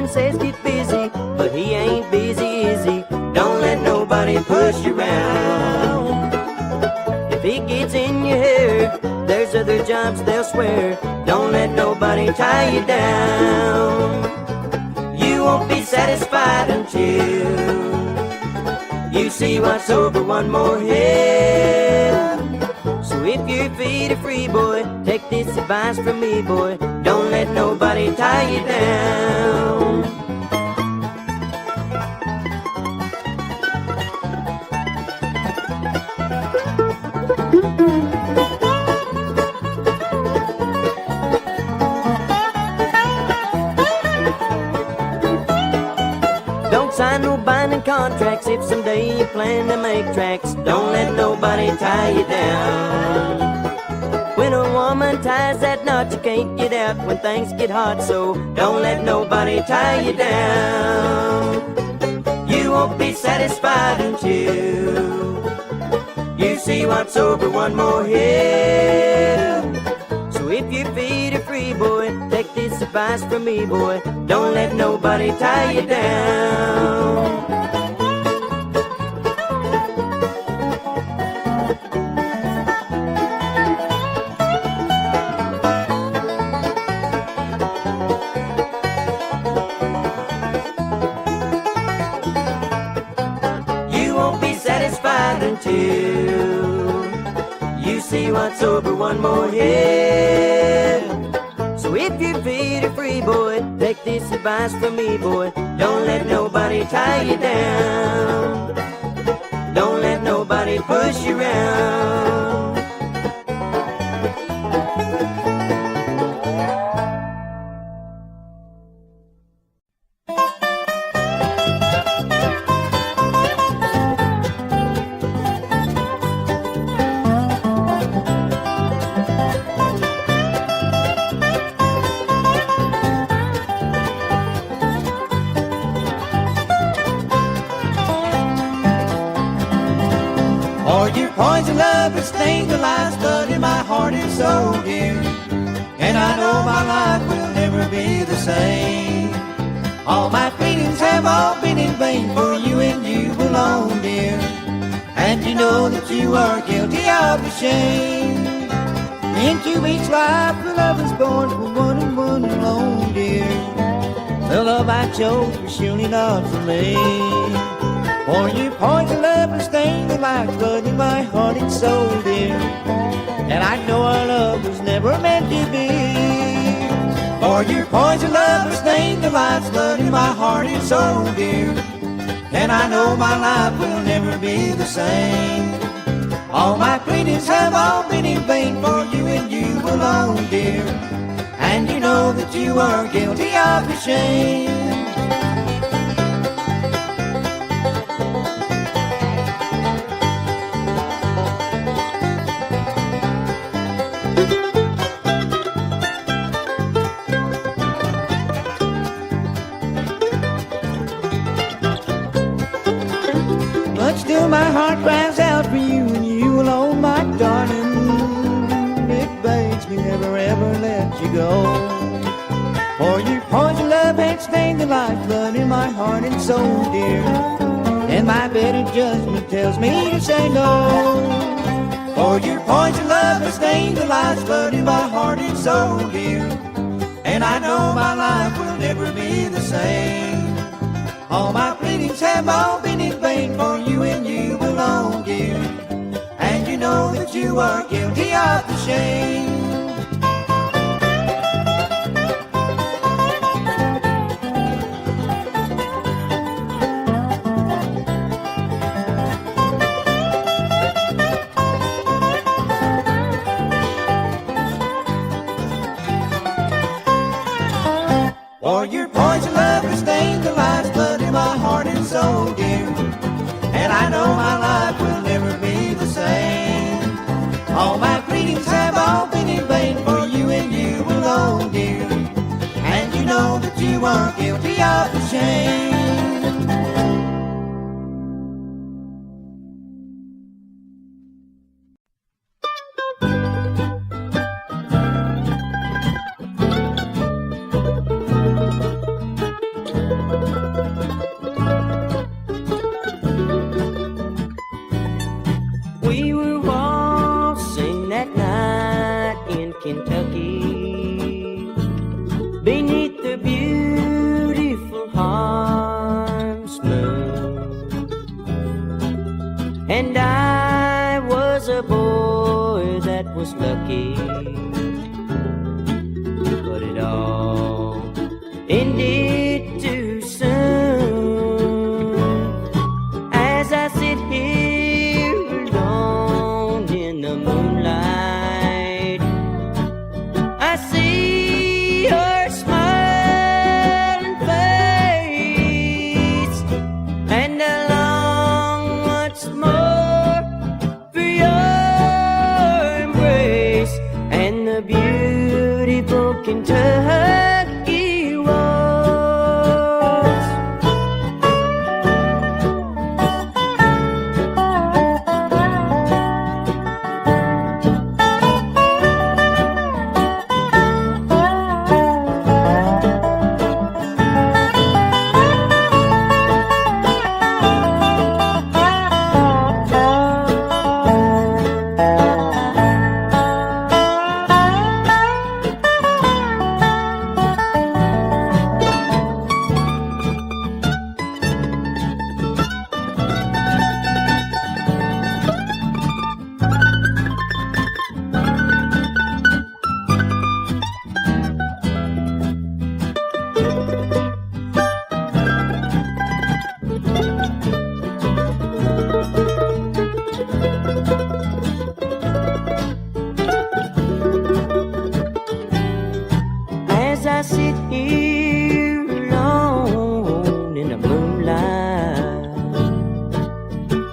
man says get busy, but he ain't busy, is he? Don't let nobody push you around. If he gets in your hair, there's other jobs they'll swear. Don't let nobody tie you down. You won't be satisfied until you see what's over one more hill. So if your feet are free, boy, take this advice from me, boy. Don't let nobody tie you down. Don't sign no binding contracts if someday you plan to make tracks. Don't let nobody tie you down. When a woman ties that knot, you can't get out when things get hot. So don't let nobody tie you down. You won't be satisfied until you see what's over one more hill. So if your feet are free, boy, take this advice from me, boy. Don't let nobody tie you down. Until you see what's over one more hill. So if your feet are free, boy, take this advice from me, boy. Don't let nobody tie you down. Don't let nobody push you around. Poison love has stained the life's blood in my heart and soul, dear. And I know my life will never be the same. All my pleadings have all been in vain for you and you alone, dear. And you know that you are guilty of the shame. Into each life the love is born for one and one alone, dear. The love I chose was surely not for me. For your poison love has stained the life's blood in my heart and soul, dear. And I know our love was never meant to be. For your poison love has stained the life's blood in my heart and soul, dear. And I know my life will never be the same. All my pleadings have all been in vain for you and you alone, dear. And you know that you are guilty of the shame. Still my heart cries out for you and you alone, my darling. It begs me never ever let you go. For your poison love had stained the lifeblood in my heart and soul, dear. And my better judgment tells me to say no. For your poison love has stained the lifeblood in my heart and soul, dear. And I know my life will never be the same. All my pleadings have all been in vain for you and you alone, dear. And you know that you are guilty of the shame. For your poison love has stained the life's blood in my heart and soul, dear. And I know my life will never be the same. All my pleadings have all been We were waltzing that night in Kentucky beneath the beautiful harvest moon, and I was a boy that was lucky, but it all ended too soon. As I sit here alone in the moonlight, I see her smiling face, and I long once more for your embrace and the beautiful Kentucky waltz. As I sit here alone in the moonlight,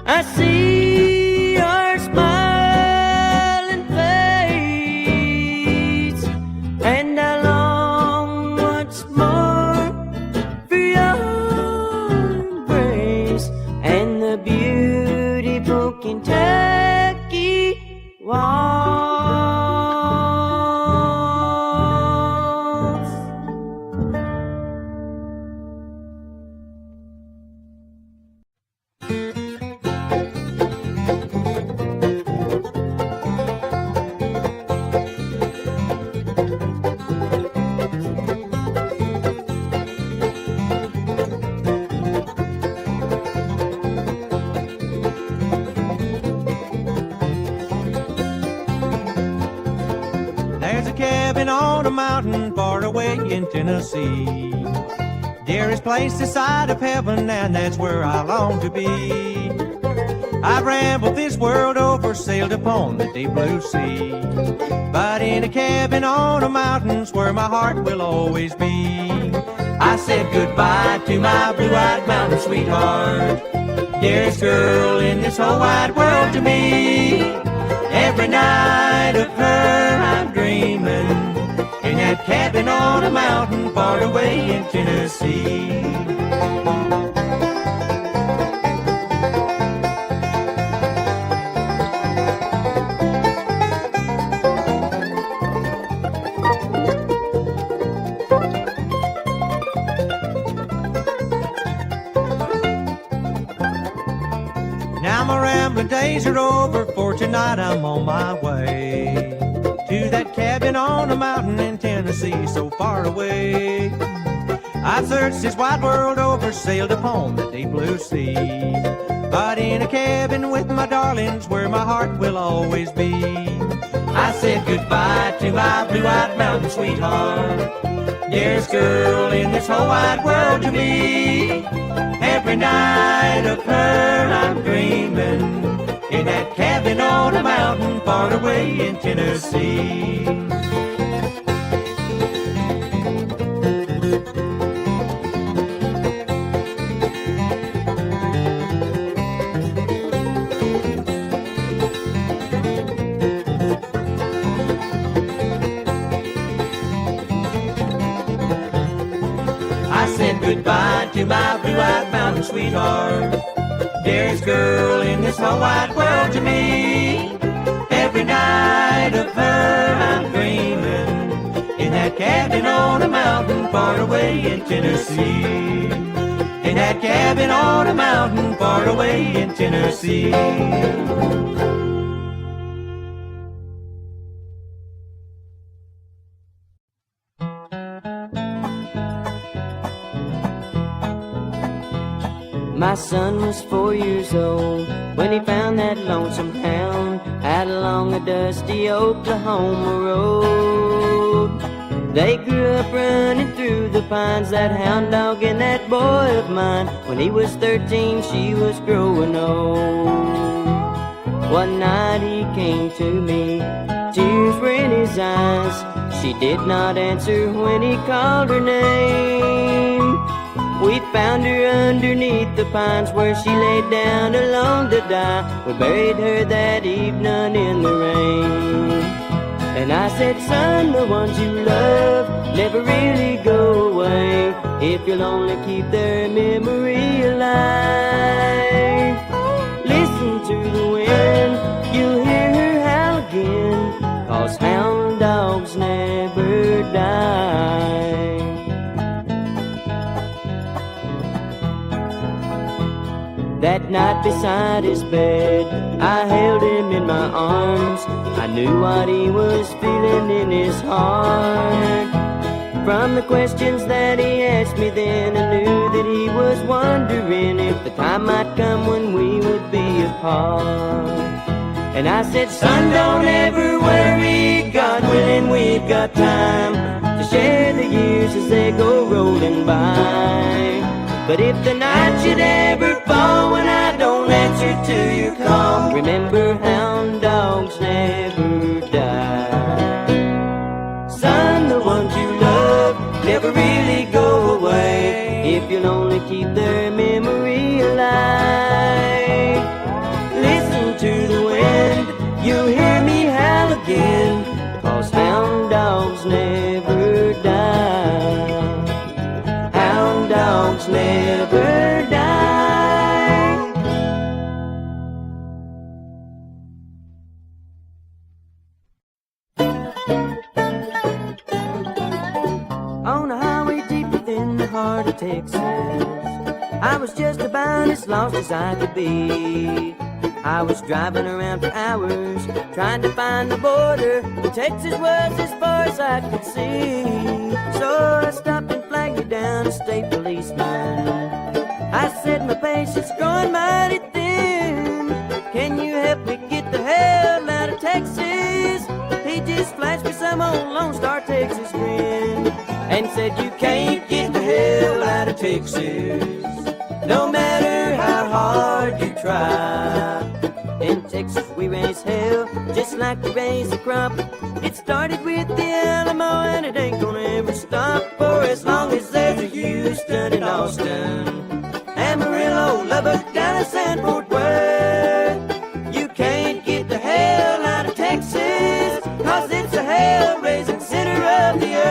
I see your smiling face, and I long once more for your embrace and the beautiful Kentucky waltz. There's a cabin on a mountain far away in Tennessee. Dearest place this side of heaven, and that's where I long to be. I've rambled this world over, sailed upon the deep blue sea, but in a cabin on a mountain's where my heart will always be. I said goodbye to my blue-eyed mountain sweetheart, dearest girl in this whole wide world to me. Every night of her I'm dreaming, in that cabin on a mountain far away in Tennessee. Now my rambling days are over, for tonight I'm on my way to that cabin on a mountain in Tennessee, so far away. I've searched this wide world over, sailed upon the deep blue sea, but in a cabin with my darlings where my heart will always be. I said goodbye to my blue-eyed mountain sweetheart, dearest girl in this whole wide world to me. Every night of her I'm dreaming, in that cabin on a mountain far away in Tennessee. I said goodbye to my blue-eyed mountain sweetheart, dearest girl in this whole wide world to me. Every night of her I'm dreaming, in that cabin on a mountain far away in Tennessee. In that cabin on a mountain far away in Tennessee. My son was 4 years old when he found that lonesome hound out along a dusty Oklahoma road. They grew up running through the pines, that hound dog and that boy of mine. When he was 13, she was growing old. One night he came to me, tears were in his eyes. She did not answer when he called her name. We found her underneath the pines where she laid down alone to die. We buried her that evening in the rain. And I said, son, the ones you love never really go away if you'll only keep their memory alive. Listen to the wind, you'll hear her howl again, 'cause hound dogs never die. That night beside his bed, I held him in my arms. I knew what he was feeling in his heart. From the questions that he asked me then, I knew that he was wondering if the time might come when we would be apart. And I said, son, don't ever worry, God willing, we've got time to share the years as they go rolling by. But if the night should ever fall when I don't answer to your call, remember, hound dogs never die. Son, the ones you love never really go away if you'll only keep their memory alive. Listen to the wind, you'll hear me howl again, 'cause hound dogs never die. Hound dogs never die. On a highway deep within the heart of Texas, I was just about as lost as I could be. I was driving around for hours, trying to find the border, but Texas was as far as I could see. So I stopped and flagged me down a state policeman. I said, my patience growing mighty thin. Can you help me get the hell out of Texas? He just flashed me some old Lone Star Texas grin and said, you can't get the hell out of Texas, no matter how hard you try. In Texas we raise hell just like we raise a crop. It started with the Alamo and it ain't gonna ever stop for as long as there's a Houston and Austin, Amarillo, Lubbock, Dallas and Fort Worth. You can't get the hell out of Texas, 'cause it's a hell-raising center of the earth.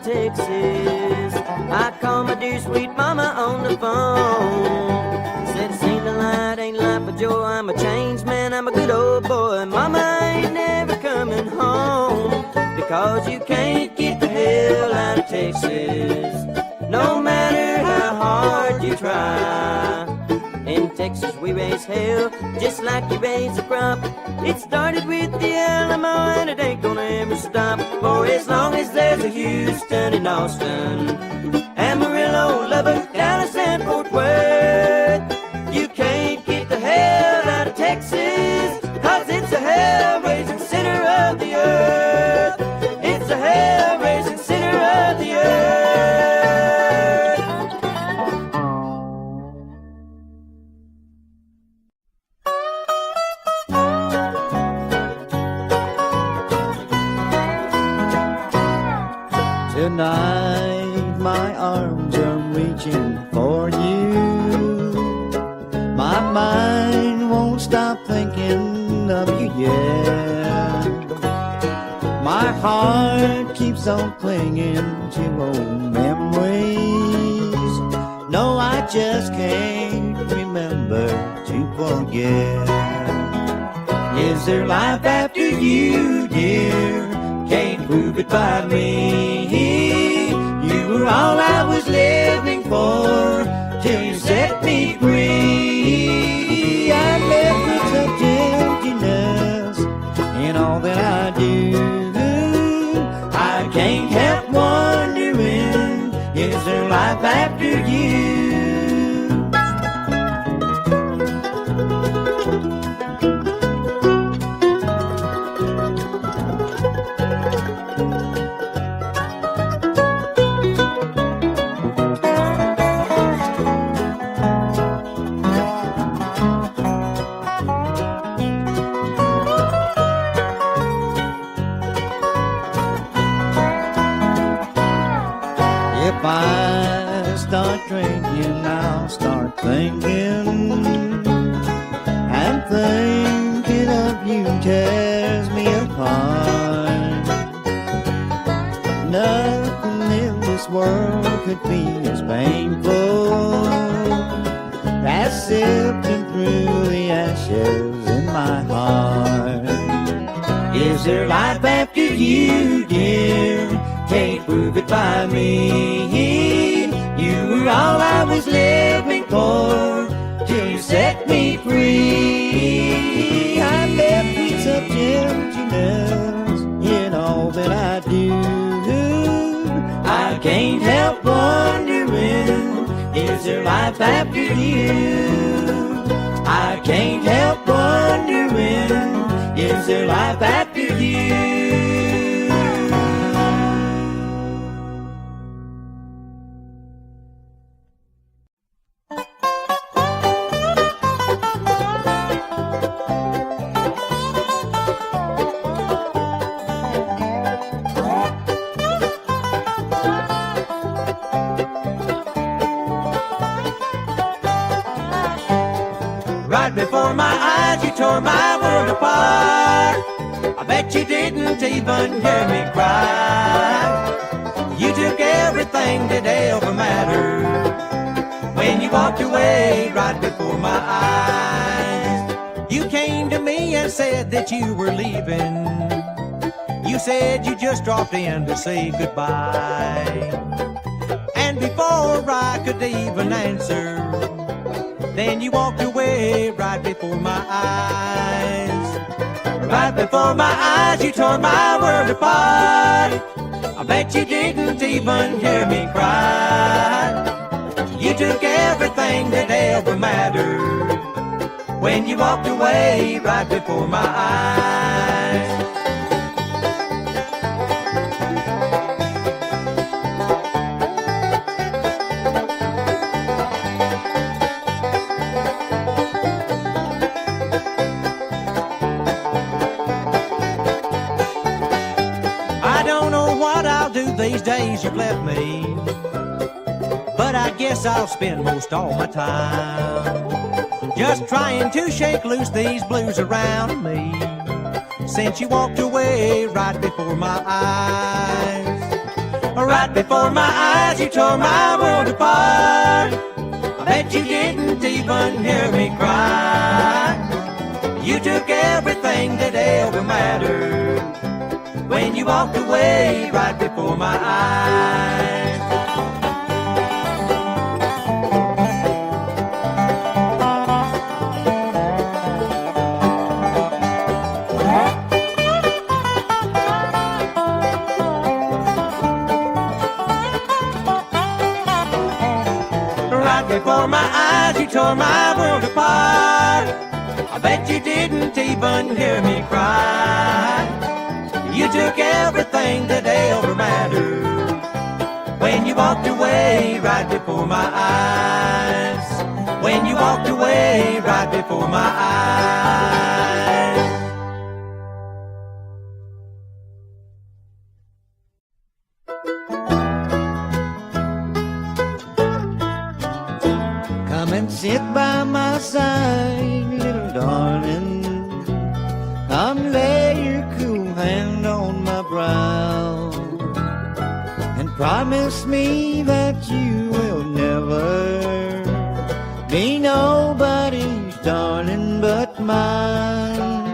Texas, I called my dear sweet mama on the phone. Said, seen the light, ain't life but joy. I'm a changed man, I'm a good old boy. Mama ain't never coming home, because you can't get the hell out of Texas, no matter how hard you try. In Texas we raise hell just like you raise a crop. It started with the Alamo and it ain't gonna ever stop for as long as there's a Houston and Austin, Amarillo, Lubbock, Dallas and Fort Worth. You can't get the hell out of Texas, 'cause it's a hell-raising center of the earth. It's a hell-raising center of the earth. Tonight my arms are reaching for you. My mind won't stop thinking of you, yeah. My heart keeps on clinging to old memories. just can't remember to forget. Is there life after you, dear? Can't prove it by me. You were all I was living for till you set me free. I'm left with such emptiness in all that I do. I can't help wondering, is there life after you? If I start drinking, I'll start thinking, and thinking of you tears me apart. Nothing in this world could be as painful as sifting through the ashes in my heart. Is there life after you, dear? Can't prove it by me. You were all I was living for till you set me free. I'm left with such emptiness in all that I do. I can't help wondering, is there life after you? I can't help wondering, is there life after you? Right before my eyes, you tore my world apart. I bet you didn't even hear me cry. You took everything that ever mattered when you walked away right before my eyes. You came to me and said that you were leaving. You said you just dropped in to say goodbye. And before I could even answer, then you walked away right before my eyes. Right before my eyes, you tore my world apart. I bet you didn't even hear me cry. You took everything that ever mattered when you walked away right before my eyes. These days you've left me, but I guess I'll spend most all my time just trying to shake loose these blues around me, since you walked away right before my eyes. Right before my eyes, you tore my world apart. I bet you didn't even hear me cry. You took everything that ever mattered when you walked away right before my eyes. Right before my eyes, you tore my world apart. I bet you didn't even hear me cry. You took everything that ever mattered when you walked away right before my eyes. When you walked away right before my eyes. Come and sit by my side, little darling. Come lay your cool hand on my brow and promise me that you will never Be nobody's darling but mine.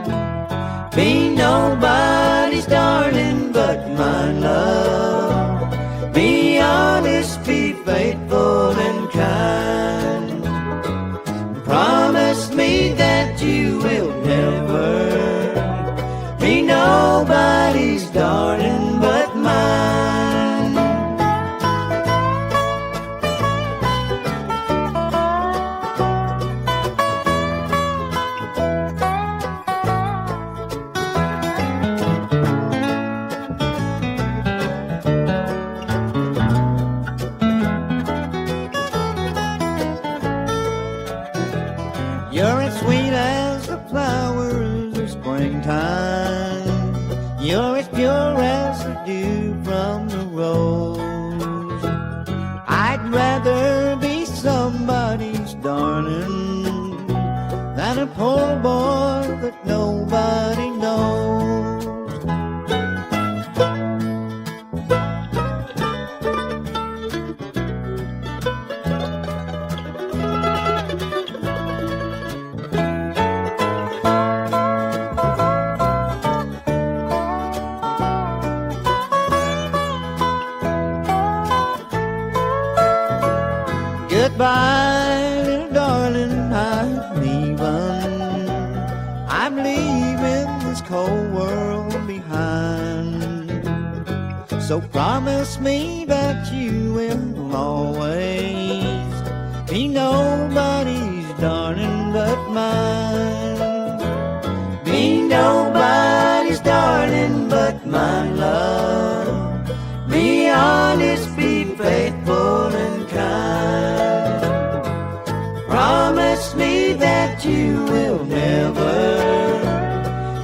Be nobody's darling but my love. Be honest, be faithful and kind. Promise me that you will never be nobody's darling but mine. You're as sweet as the flowers of springtime. You're as pure as the dew from the rose. I'd rather be somebody's darling than a poor boy that nobody knows. Goodbye, little darling, I'm leaving. I'm leaving this cold world behind. So promise me that you will always be nobody's darling but mine. Be nobody's darling but my love. Be honest, be faithful and kind. Promise me that you will never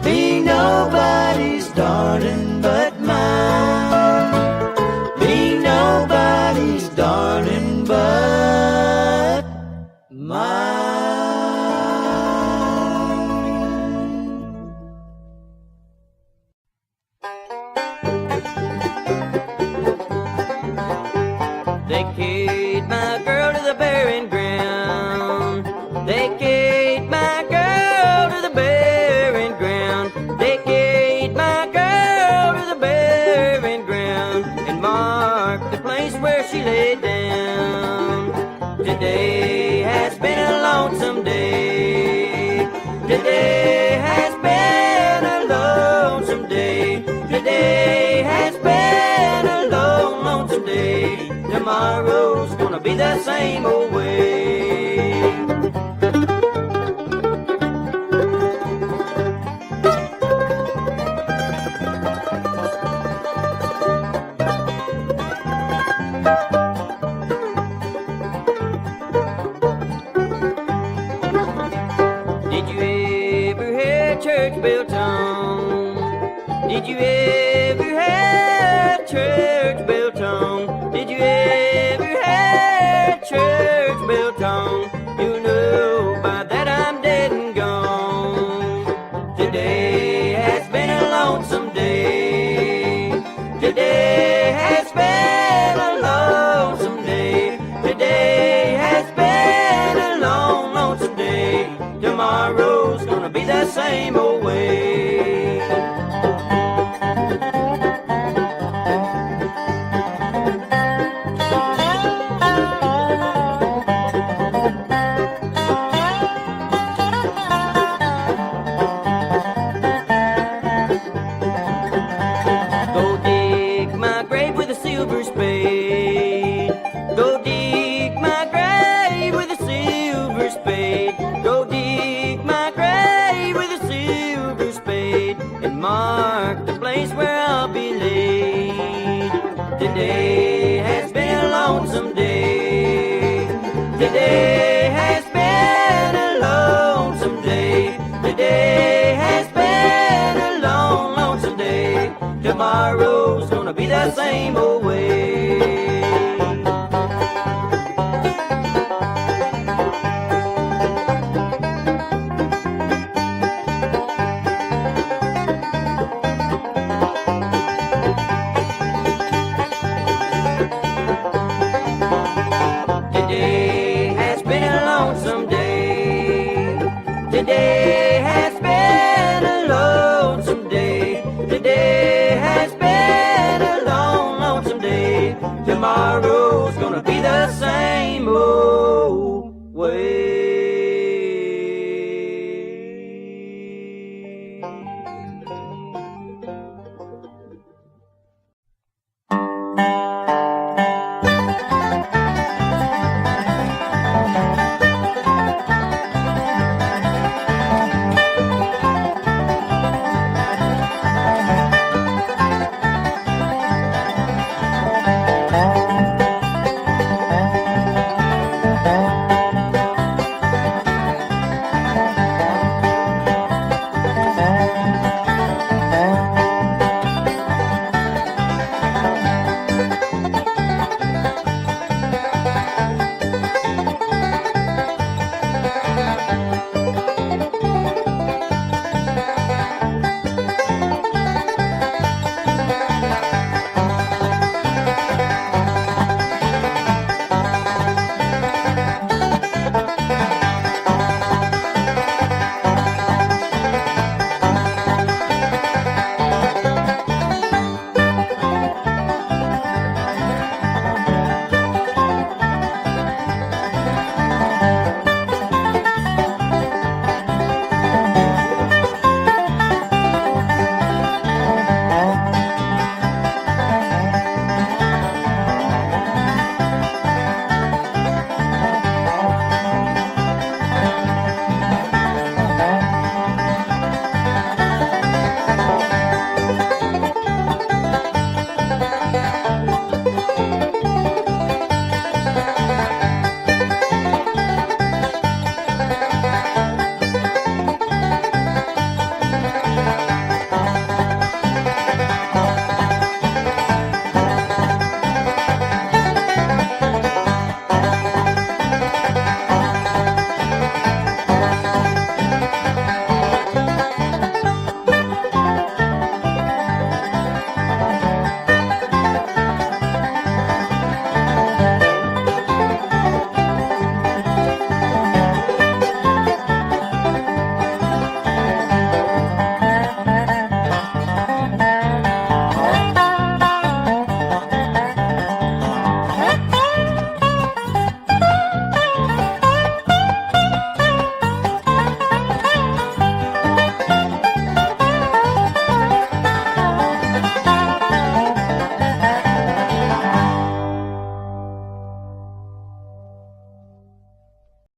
be nobody's darling but mine. Be nobody's darling but mine. They carried my girl to the burying ground. They carried my girl to the burying ground. They carried my girl to the burying ground and marked the place where she laid down. Today has been a lonesome day. Today has been a lonesome day. Today has been a lonesome day. Tomorrow's gonna be the same old way. Did you ever hear church bell tone? Did you ever hear church bell tone? Did you ever hear church bell tone? You know by that I'm dead and gone. Today has been a lonesome day. Today has been a lonesome day. Today has been a lonesome day. Tomorrow's gonna be the same old way.